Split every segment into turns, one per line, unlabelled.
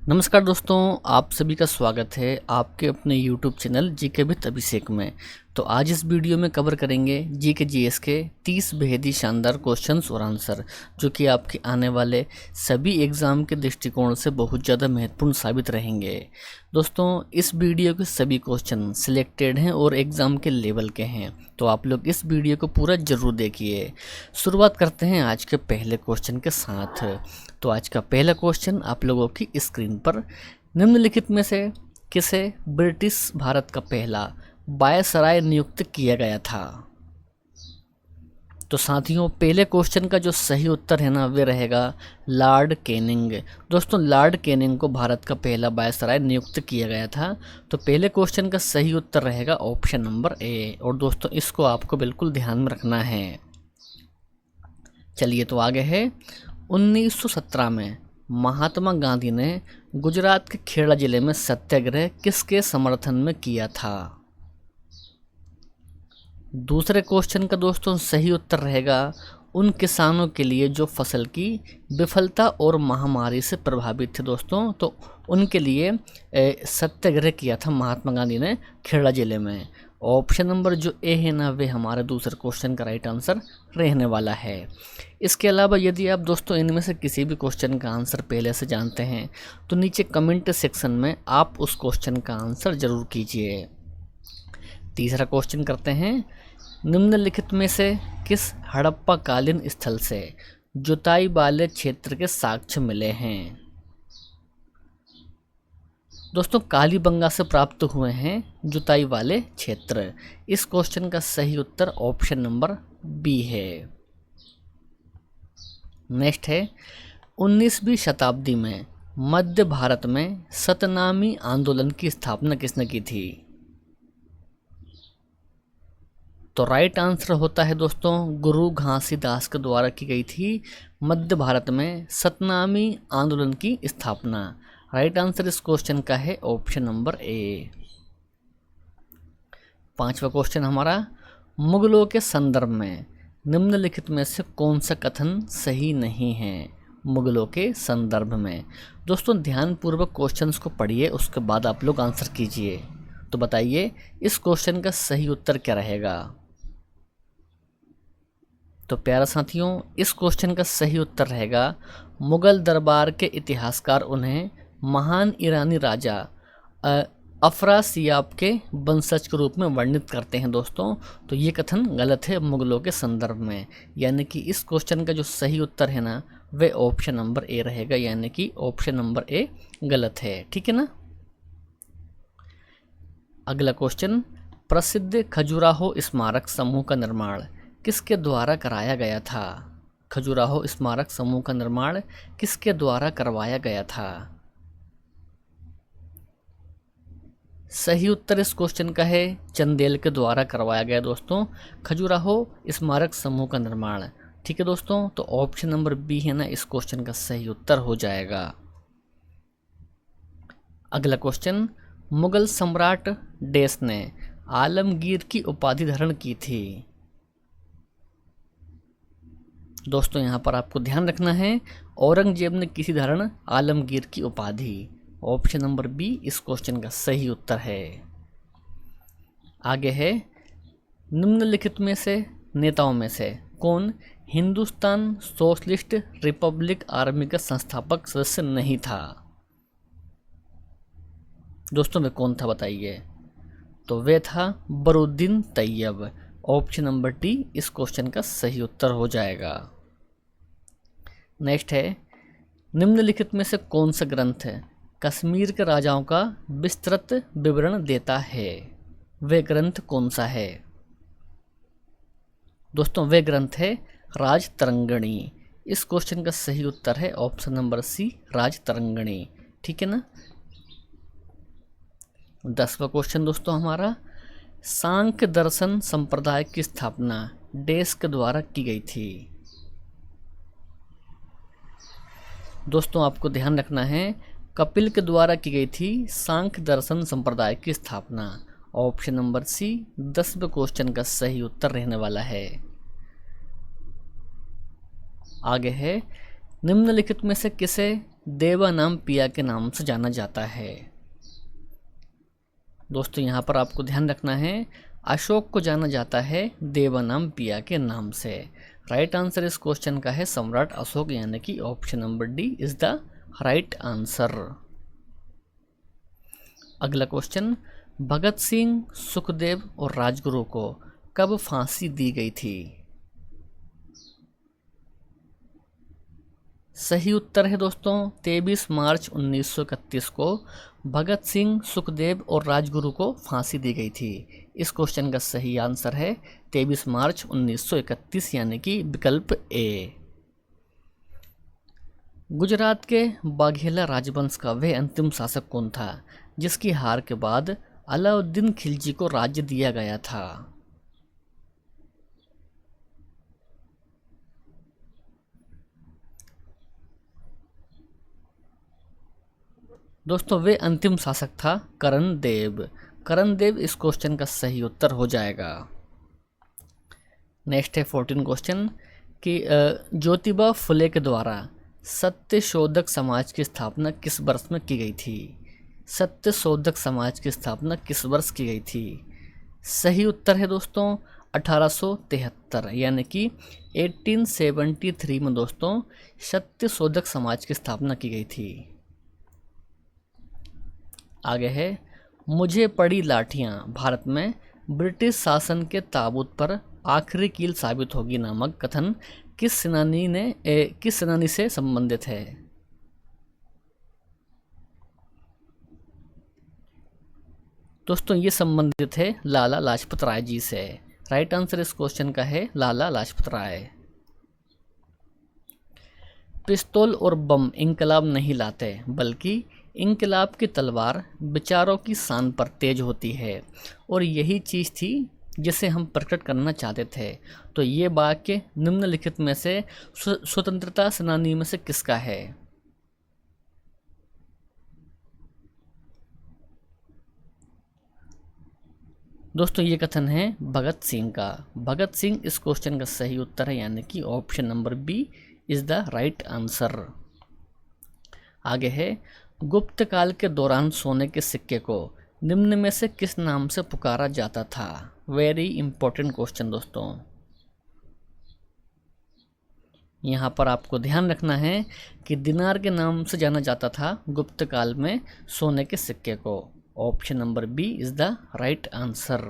नमस्कार दोस्तों, आप सभी का स्वागत है आपके अपने यूट्यूब चैनल जीके विद अभिषेक में। तो आज इस वीडियो में कवर करेंगे जीके जीएस के 30 बेहद ही शानदार क्वेश्चंस और आंसर, जो कि आपके आने वाले सभी एग्ज़ाम के दृष्टिकोण से बहुत ज़्यादा महत्वपूर्ण साबित रहेंगे। दोस्तों, इस वीडियो के सभी क्वेश्चन सिलेक्टेड हैं और एग्ज़ाम के लेवल के हैं, तो आप लोग इस वीडियो को पूरा ज़रूर देखिए। शुरुआत करते हैं आज के पहले क्वेश्चन के साथ। तो आज का पहला क्वेश्चन आप लोगों की स्क्रीन पर, निम्नलिखित में से किसे ब्रिटिश भारत का पहला वायसराय नियुक्त किया गया था? तो साथियों, पहले क्वेश्चन का जो सही उत्तर है ना, वे रहेगा लॉर्ड कैनिंग। दोस्तों, लॉर्ड कैनिंग को भारत का पहला वायसराय नियुक्त किया गया था। तो पहले क्वेश्चन का सही उत्तर रहेगा ऑप्शन नंबर ए। और दोस्तों, इसको आपको बिल्कुल ध्यान में रखना है। चलिए तो आगे है। 1917 में महात्मा गांधी ने गुजरात के खेड़ा जिले में सत्याग्रह किसके समर्थन में किया था? दूसरे क्वेश्चन का दोस्तों सही उत्तर रहेगा उन किसानों के लिए जो फसल की विफलता और महामारी से प्रभावित थे। दोस्तों, तो उनके लिए सत्याग्रह किया था महात्मा गांधी ने खेड़ा जिले में। ऑप्शन नंबर जो ए है ना, वे हमारे दूसरे क्वेश्चन का राइट आंसर रहने वाला है। इसके अलावा यदि आप दोस्तों इनमें से किसी भी क्वेश्चन का आंसर पहले से जानते हैं तो नीचे कमेंट सेक्शन में आप उस क्वेश्चन का आंसर ज़रूर कीजिए। तीसरा क्वेश्चन करते हैं। निम्नलिखित में से किस हड़प्पा कालीन स्थल से जुताई वाले क्षेत्र के साक्ष्य मिले हैं? दोस्तों, कालीबंगा से प्राप्त हुए हैं जुताई वाले क्षेत्र। इस क्वेश्चन का सही उत्तर ऑप्शन नंबर बी है। नेक्स्ट है, 19वीं शताब्दी में मध्य भारत में सतनामी आंदोलन की स्थापना किसने की थी? तो राइट आंसर होता है दोस्तों गुरु घासीदास के द्वारा की गई थी मध्य भारत में सतनामी आंदोलन की स्थापना। राइट आंसर इस क्वेश्चन का है ऑप्शन नंबर ए। पांचवा क्वेश्चन हमारा, मुगलों के संदर्भ में निम्नलिखित में से कौन सा कथन सही नहीं है? मुगलों के संदर्भ में। दोस्तों, ध्यानपूर्वक क्वेश्चंस को पढ़िए, उसके बाद आप लोग आंसर कीजिए। तो बताइए इस क्वेश्चन का सही उत्तर क्या रहेगा? तो प्यारा साथियों, इस क्वेश्चन का सही उत्तर रहेगा मुगल दरबार के इतिहासकार उन्हें महान ईरानी राजा अफरासियाब के वंशज के रूप में वर्णित करते हैं। दोस्तों, तो ये कथन गलत है मुगलों के संदर्भ में, यानी कि इस क्वेश्चन का जो सही उत्तर है ना, वह ऑप्शन नंबर ए रहेगा, यानी कि ऑप्शन नंबर ए गलत है। ठीक है ना। अगला क्वेश्चन, प्रसिद्ध खजुराहो स्मारक समूह का निर्माण किसके द्वारा कराया गया था? खजुराहो स्मारक समूह का निर्माण किसके द्वारा करवाया गया था? सही उत्तर इस क्वेश्चन का है चंदेल के द्वारा करवाया गया दोस्तों खजुराहो स्मारक समूह का निर्माण। ठीक है दोस्तों, तो ऑप्शन नंबर बी है ना, इस क्वेश्चन का सही उत्तर हो जाएगा। अगला क्वेश्चन, मुगल सम्राट डैश ने आलमगीर की उपाधि धारण की थी? दोस्तों, यहाँ पर आपको ध्यान रखना है, औरंगजेब ने किसी धारण आलमगीर की उपाधि। ऑप्शन नंबर बी इस क्वेश्चन का सही उत्तर है। आगे है, निम्नलिखित में से नेताओं में से कौन हिंदुस्तान सोशलिस्ट रिपब्लिक आर्मी का संस्थापक सदस्य नहीं था? दोस्तों, वे कौन था बताइए? तो वे था बरुद्दीन तैयब। ऑप्शन नंबर डी इस क्वेश्चन का सही उत्तर हो जाएगा। नेक्स्ट है, निम्नलिखित में से कौन सा ग्रंथ है कश्मीर के राजाओं का विस्तृत विवरण देता है? वे ग्रंथ कौन सा है? दोस्तों, वे ग्रंथ है राजतरंगिणी। इस क्वेश्चन का सही उत्तर है ऑप्शन नंबर सी, राजतरंगिणी। ठीक है ना। 10वां क्वेश्चन दोस्तों हमारा, सांख्य दर्शन संप्रदाय की स्थापना डैश के द्वारा की गई थी? दोस्तों, आपको ध्यान रखना है, कपिल के द्वारा की गई थी सांख्य दर्शन संप्रदाय की स्थापना। ऑप्शन नंबर सी 10वें क्वेश्चन का सही उत्तर रहने वाला है। आगे है, निम्नलिखित में से किसे देवानाम्पिया के नाम से जाना जाता है? दोस्तों यहाँ पर आपको ध्यान रखना है, अशोक को जाना जाता है देवानाम्पिया के नाम से। राइट आंसर इस क्वेश्चन का है सम्राट अशोक, यानी कि option number D is the right answer. अगला क्वेश्चन, भगत सिंह, सुखदेव और राजगुरु को कब फांसी दी गई थी? सही उत्तर है दोस्तों 23 मार्च 1931 को भगत सिंह, सुखदेव और राजगुरु को फांसी दी गई थी। इस क्वेश्चन का सही आंसर है 23 मार्च 1931, यानी कि विकल्प ए। गुजरात के बाघेला राजवंश का वह अंतिम शासक कौन था जिसकी हार के बाद अलाउद्दीन खिलजी को राज्य दिया गया था? दोस्तों वे अंतिम शासक था करण देव। करण देव इस क्वेश्चन का सही उत्तर हो जाएगा। नेक्स्ट है 14 क्वेश्चन कि ज्योतिबा फुले के द्वारा सत्यशोधक समाज की स्थापना किस वर्ष में की गई थी? सत्यशोधक समाज की स्थापना किस वर्ष की गई थी? सही उत्तर है दोस्तों 1873, यानी कि 1873 में दोस्तों सत्यशोधक समाज की स्थापना की गई थी। आगे है, मुझे पड़ी लाठियाँ भारत में ब्रिटिश शासन के ताबूत पर आखिरी कील साबित होगी नामक कथन किस सेनानी से संबंधित है? दोस्तों ये संबंधित है लाला लाजपत राय जी से। राइट आंसर इस क्वेश्चन का है लाला लाजपत राय। पिस्तौल और बम इंकलाब नहीं लाते, बल्कि इंकलाब की तलवार विचारों की शान पर तेज होती है, और यही चीज़ थी जिसे हम प्रकट करना चाहते थे। तो ये वाक्य निम्नलिखित में से स्वतंत्रता सेनानी में से किसका है? दोस्तों ये कथन है भगत सिंह का। भगत सिंह इस क्वेश्चन का सही उत्तर है, यानी कि option number B is the right answer. आगे है, गुप्त काल के दौरान सोने के सिक्के को निम्न में से किस नाम से पुकारा जाता था? वेरी इंपॉर्टेंट क्वेश्चन दोस्तों। यहाँ पर आपको ध्यान रखना है कि दिनार के नाम से जाना जाता था गुप्त काल में सोने के सिक्के को। Option number B is the right answer.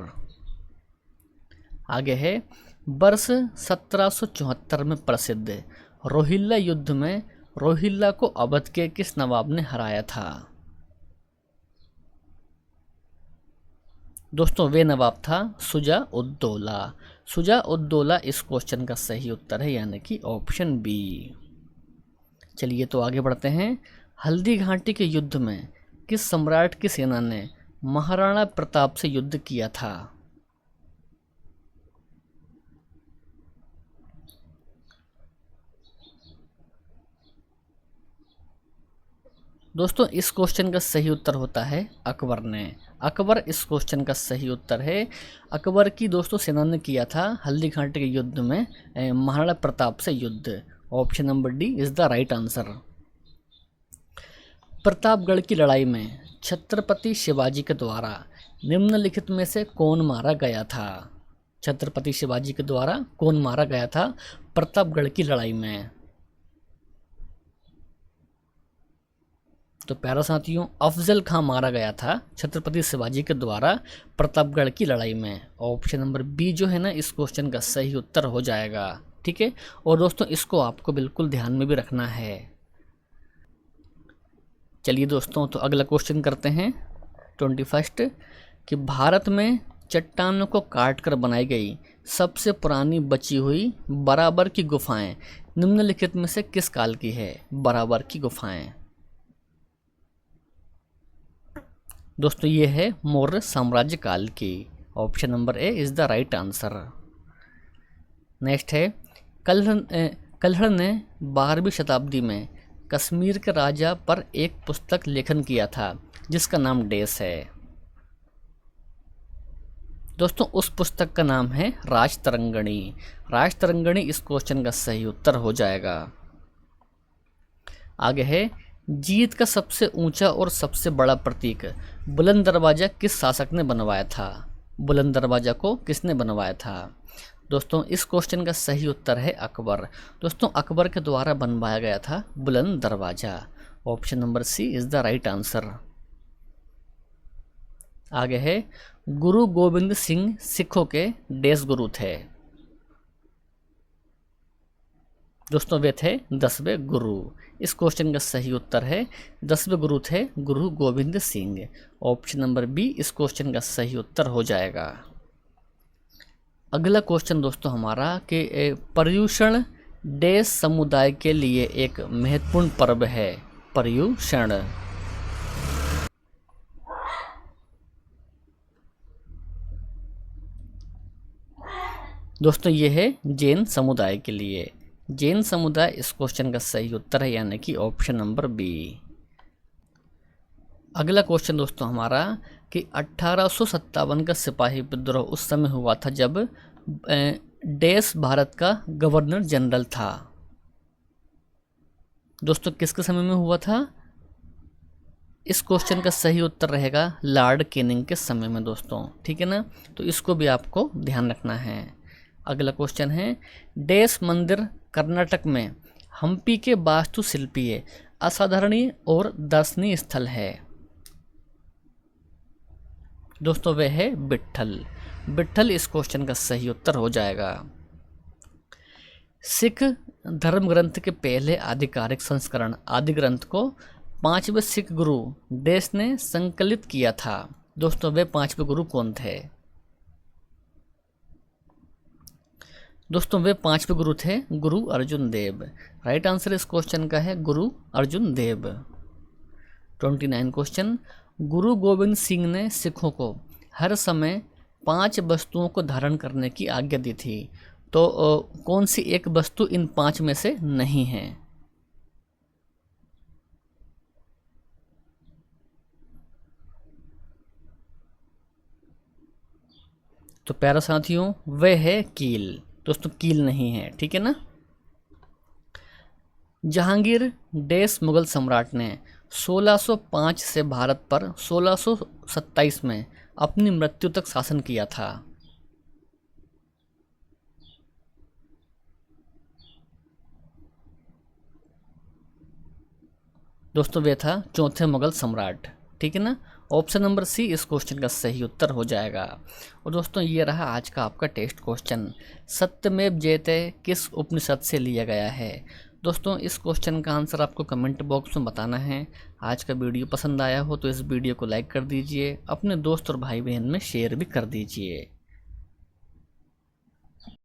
आगे है, वर्ष 1774 में प्रसिद्ध रोहिल्ला युद्ध में रोहिल्ला को अवध के किस नवाब ने हराया था? दोस्तों वे नवाब था शुजा उद दौला। शुजा उद दौला इस क्वेश्चन का सही उत्तर है, यानी कि ऑप्शन बी। चलिए तो आगे बढ़ते हैं। हल्दी घाटी के युद्ध में किस सम्राट की सेना ने महाराणा प्रताप से युद्ध किया था? दोस्तों इस क्वेश्चन का सही उत्तर होता है अकबर ने। अकबर इस क्वेश्चन का सही उत्तर है। अकबर की दोस्तों सेना ने किया था हल्दी घाटी के युद्ध में महाराणा प्रताप से युद्ध। Option number D is the right answer. Pratapgarh की लड़ाई में छत्रपति शिवाजी के द्वारा निम्नलिखित में से कौन मारा गया था? छत्रपति शिवाजी के द्वारा कौन मारा गया था प्रतापगढ़ की लड़ाई में? तो प्यारा साथियों, अफजल खां मारा गया था छत्रपति शिवाजी के द्वारा प्रतापगढ़ की लड़ाई में। ऑप्शन नंबर बी जो है ना इस क्वेश्चन का सही उत्तर हो जाएगा। ठीक है, और दोस्तों इसको आपको बिल्कुल ध्यान में भी रखना है। चलिए दोस्तों तो अगला क्वेश्चन करते हैं 21 कि भारत में चट्टानों को काट कर बनाई गई सबसे पुरानी बची हुई बराबर की गुफाएं निम्नलिखित में से किस काल की है? बराबर की गुफाएं दोस्तों ये है मौर्य साम्राज्य काल की। Option number A is the right answer. Next है, कल्हड़ ने 12वीं शताब्दी में कश्मीर के राजा पर एक पुस्तक लेखन किया था जिसका नाम डैश है। दोस्तों उस पुस्तक का नाम है राजतरंगिणी। राजतरंगिणी इस क्वेश्चन का सही उत्तर हो जाएगा। आगे है, जीत का सबसे ऊंचा और सबसे बड़ा प्रतीक बुलंद दरवाज़ा किस शासक ने बनवाया था? बुलंद दरवाज़ा को किसने बनवाया था? दोस्तों इस क्वेश्चन का सही उत्तर है अकबर। दोस्तों अकबर के द्वारा बनवाया गया था Buland Darwaza. Option number C is the right answer. आगे है, गुरु गोविंद सिंह सिखों के डैश गुरु थे? दोस्तों वे थे 10वें गुरु। इस क्वेश्चन का सही उत्तर है 10वें गुरु थे Guru Gobind Singh. Option number B इस क्वेश्चन का सही उत्तर हो जाएगा। अगला क्वेश्चन दोस्तों हमारा कि पर्युषण डैश समुदाय के लिए एक महत्वपूर्ण पर्व है? पर्युषण। दोस्तों ये है जैन समुदाय के लिए। जैन समुदाय इस क्वेश्चन का सही उत्तर है, यानी कि ऑप्शन नंबर बी। अगला क्वेश्चन दोस्तों हमारा कि 1857 का सिपाही विद्रोह उस समय हुआ था जब डैश भारत का गवर्नर जनरल था? दोस्तों किसके समय में हुआ था? इस क्वेश्चन का सही उत्तर रहेगा लॉर्ड कैनिंग के समय में दोस्तों, ठीक है ना। तो इसको भी आपको ध्यान रखना है। अगला क्वेश्चन है, डैश मंदिर कर्नाटक में हम्पी के वास्तुशिल्पीय असाधारणीय और दर्शनीय स्थल है? दोस्तों वह है विट्ठल। विट्ठल इस क्वेश्चन का सही उत्तर हो जाएगा। सिख धर्म ग्रंथ के पहले आधिकारिक संस्करण आदि ग्रंथ को 5वें सिख गुरु डैश ने संकलित किया था? दोस्तों वे 5वें गुरु कौन थे? दोस्तों वे 5वें गुरु थे गुरु अर्जुन देव। राइट आंसर इस क्वेश्चन का है गुरु अर्जुन देव। 29 क्वेश्चन, गुरु गोविंद सिंह ने सिखों को हर समय 5 वस्तुओं को धारण करने की आज्ञा दी थी, तो कौन सी एक वस्तु इन 5 में से नहीं है? तो प्यारे साथियों वह है कील। दोस्तों कील नहीं है, ठीक है ना। जहांगीर डैश मुगल सम्राट ने 1605 से भारत पर 1627 में अपनी मृत्यु तक शासन किया था? दोस्तों वे था चौथे मुगल सम्राट, ठीक है ना। ऑप्शन नंबर सी इस क्वेश्चन का सही उत्तर हो जाएगा। और दोस्तों ये रहा आज का आपका टेस्ट क्वेश्चन। सत्यमेव जयते किस उपनिषद से लिया गया है? दोस्तों इस क्वेश्चन का आंसर आपको कमेंट बॉक्स में बताना है। आज का वीडियो पसंद आया हो तो इस वीडियो को लाइक कर दीजिए, अपने दोस्त और भाई बहन में शेयर भी कर दीजिए।